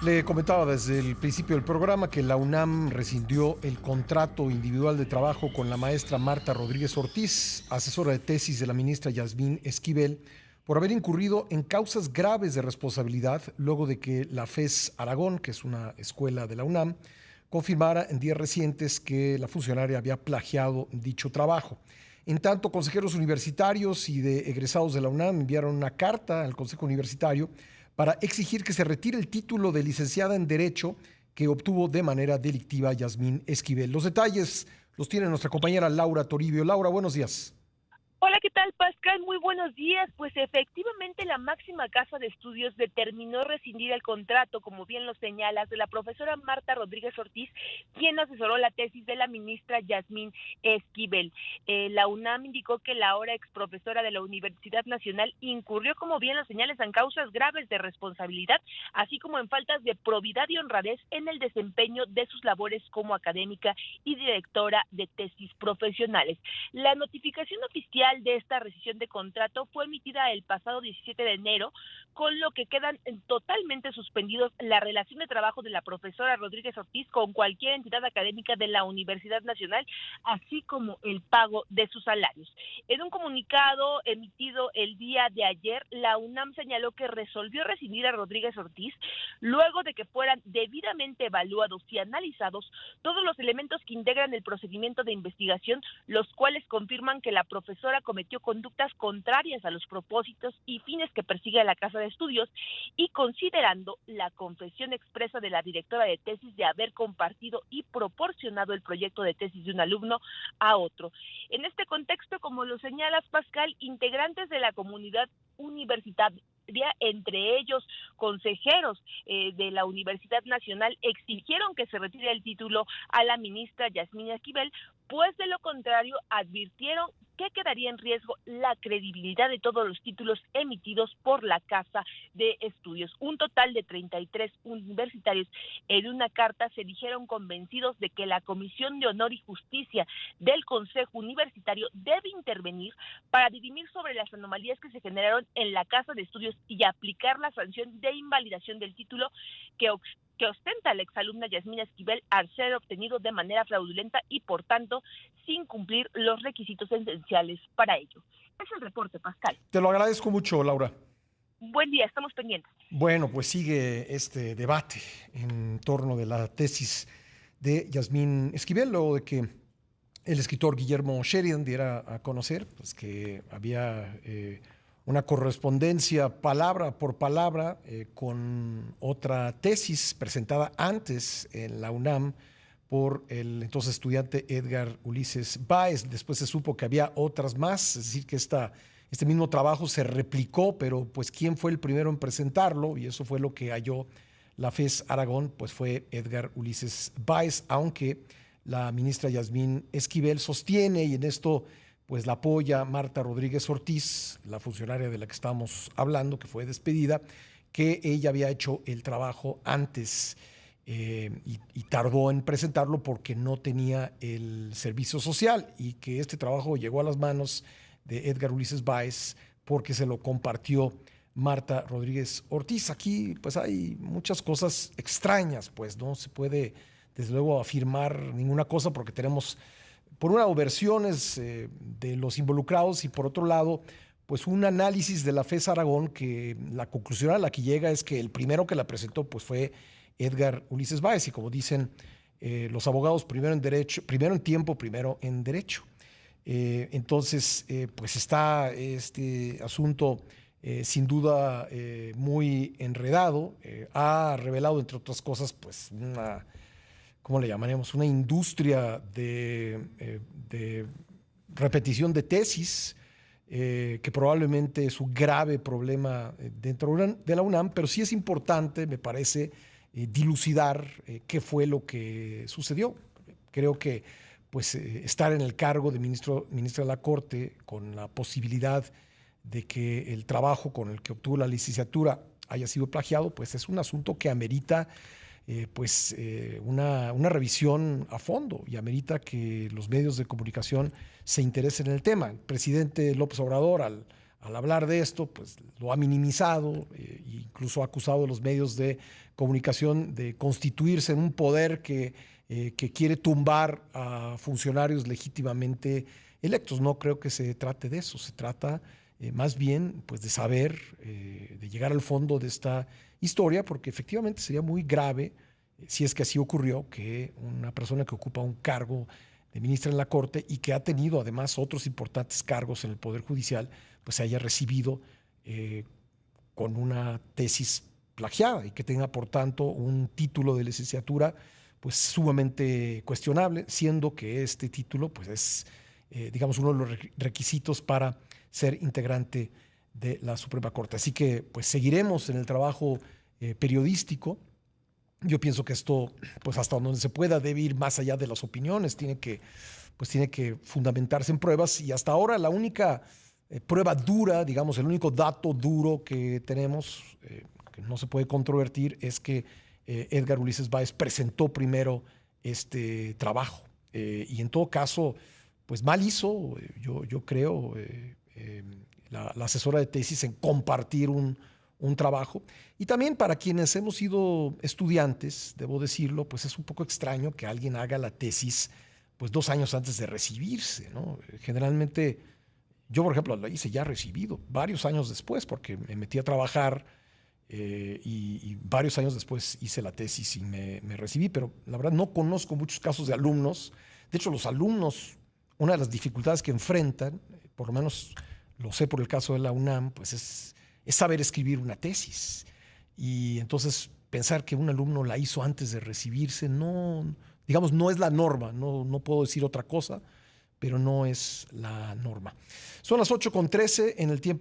Le comentaba desde el principio del programa que la UNAM rescindió el contrato individual de trabajo con la maestra Marta Rodríguez Ortiz, asesora de tesis de la ministra Yasmín Esquivel, por haber incurrido en causas graves de responsabilidad luego de que la FES Aragón, que es una escuela de la UNAM, confirmara en días recientes que la funcionaria había plagiado dicho trabajo. En tanto, consejeros universitarios y de egresados de la UNAM enviaron una carta al Consejo Universitario para exigir que se retire el título de licenciada en Derecho que obtuvo de manera delictiva Yasmín Esquivel. Los detalles los tiene nuestra compañera Laura Toribio. Laura, buenos días. Hola, ¿qué tal, Pascal? Muy buenos días. Pues efectivamente la máxima casa de estudios determinó rescindir el contrato, como bien lo señalas, de la profesora Marta Rodríguez Ortiz, quien asesoró la tesis de la ministra Yasmín Esquivel. La UNAM indicó que la ahora exprofesora de la Universidad Nacional incurrió, como bien lo señalas, en causas graves de responsabilidad, así como en faltas de probidad y honradez en el desempeño de sus labores como académica y directora de tesis profesionales. La notificación oficial de esta rescisión de contrato fue emitida el pasado 17 de enero, con lo que quedan totalmente suspendidos la relación de trabajo de la profesora Rodríguez Ortiz con cualquier entidad académica de la Universidad Nacional, así como el pago de sus salarios. En un comunicado emitido el día de ayer, la UNAM señaló que resolvió rescindir a Rodríguez Ortiz luego de que fueran debidamente evaluados y analizados todos los elementos que integran el procedimiento de investigación, los cuales confirman que la profesora cometió conductas contrarias a los propósitos y fines que persigue la Casa de Estudios, y considerando la confesión expresa de la directora de tesis de haber compartido y proporcionado el proyecto de tesis de un alumno a otro. En este contexto, como lo señalas, Pascal, integrantes de la comunidad universitaria, entre ellos consejeros de la Universidad Nacional, exigieron que se retire el título a la ministra Yasmín Esquivel, pues de lo contrario advirtieron que quedaría en riesgo la credibilidad de todos los títulos emitidos por la Casa de Estudios. Un total de 33 universitarios en una carta se dijeron convencidos de que la Comisión de Honor y Justicia del Consejo Universitario debe intervenir para dirimir sobre las anomalías que se generaron en la Casa de Estudios y aplicar la sanción de invalidación del título que ostenta la exalumna Yasmín Esquivel al ser obtenido de manera fraudulenta y, por tanto, sin cumplir los requisitos esenciales para ello. Es el reporte, Pascal. Te lo agradezco mucho, Laura. Buen día, estamos pendientes. Bueno, pues sigue este debate en torno de la tesis de Yasmín Esquivel, luego de que el escritor Guillermo Sheridan diera a conocer pues, que había una correspondencia palabra por palabra con otra tesis presentada antes en la UNAM por el entonces estudiante Edgar Ulises Báez. Después se supo que había otras más, es decir, que este mismo trabajo se replicó, pero pues quién fue el primero en presentarlo, y eso fue lo que halló la FES Aragón, pues fue Edgar Ulises Báez, aunque la ministra Yasmín Esquivel sostiene, y en esto pues la apoya Marta Rodríguez Ortiz, la funcionaria de la que estamos hablando, que fue despedida, que ella había hecho el trabajo antes y tardó en presentarlo porque no tenía el servicio social, y que este trabajo llegó a las manos de Edgar Ulises Báez porque se lo compartió Marta Rodríguez Ortiz. Aquí pues hay muchas cosas extrañas, pues no se puede desde luego afirmar ninguna cosa porque tenemos por un lado versiones de los involucrados y por otro lado pues un análisis de la FES Aragón, que la conclusión a la que llega es que el primero que la presentó pues fue Edgar Ulises Báez, y como dicen los abogados, primero en derecho, primero en tiempo, primero en derecho. Entonces, pues está este asunto sin duda muy enredado. Ha revelado, entre otras cosas, pues una, ¿cómo le llamaremos? Una industria de repetición de tesis, que probablemente es un grave problema dentro de la UNAM, pero sí es importante, me parece, dilucidar qué fue lo que sucedió. Creo que pues estar en el cargo de ministra de la Corte con la posibilidad de que el trabajo con el que obtuvo la licenciatura haya sido plagiado, pues es un asunto que amerita una revisión a fondo, y amerita que los medios de comunicación se interesen en el tema. El presidente López Obrador, al al hablar de esto, pues lo ha minimizado, incluso ha acusado a los medios de comunicación de constituirse en un poder que quiere tumbar a funcionarios legítimamente electos. No creo que se trate de eso, se trata más bien pues, de saber, de llegar al fondo de esta historia, porque efectivamente sería muy grave, si es que así ocurrió, que una persona que ocupa un cargo de ministra en la Corte y que ha tenido además otros importantes cargos en el Poder Judicial, pues se haya recibido con una tesis plagiada y que tenga, por tanto, un título de licenciatura pues sumamente cuestionable, siendo que este título pues es, digamos, uno de los requisitos para ser integrante de la Suprema Corte. Así que pues seguiremos en el trabajo periodístico. Yo pienso que esto, pues hasta donde se pueda, debe ir más allá de las opiniones, tiene que fundamentarse en pruebas, y hasta ahora la única prueba dura, digamos, el único dato duro que tenemos, que no se puede controvertir, es que Edgar Ulises Báez presentó primero este trabajo. Y en todo caso, pues mal hizo, yo creo, la asesora de tesis en compartir un trabajo. Y también para quienes hemos sido estudiantes, debo decirlo, pues es un poco extraño que alguien haga la tesis pues 2 años antes de recibirse, ¿no? Generalmente, yo por ejemplo la hice ya recibido, varios años después, porque me metí a trabajar y varios años después hice la tesis y me recibí, pero la verdad no conozco muchos casos de alumnos. De hecho, los alumnos, una de las dificultades que enfrentan, por lo menos lo sé por el caso de la UNAM, pues es saber escribir una tesis. Y entonces pensar que un alumno la hizo antes de recibirse, no, digamos, no es la norma, no puedo decir otra cosa, pero no es la norma. Son las 8:13 en el tiempo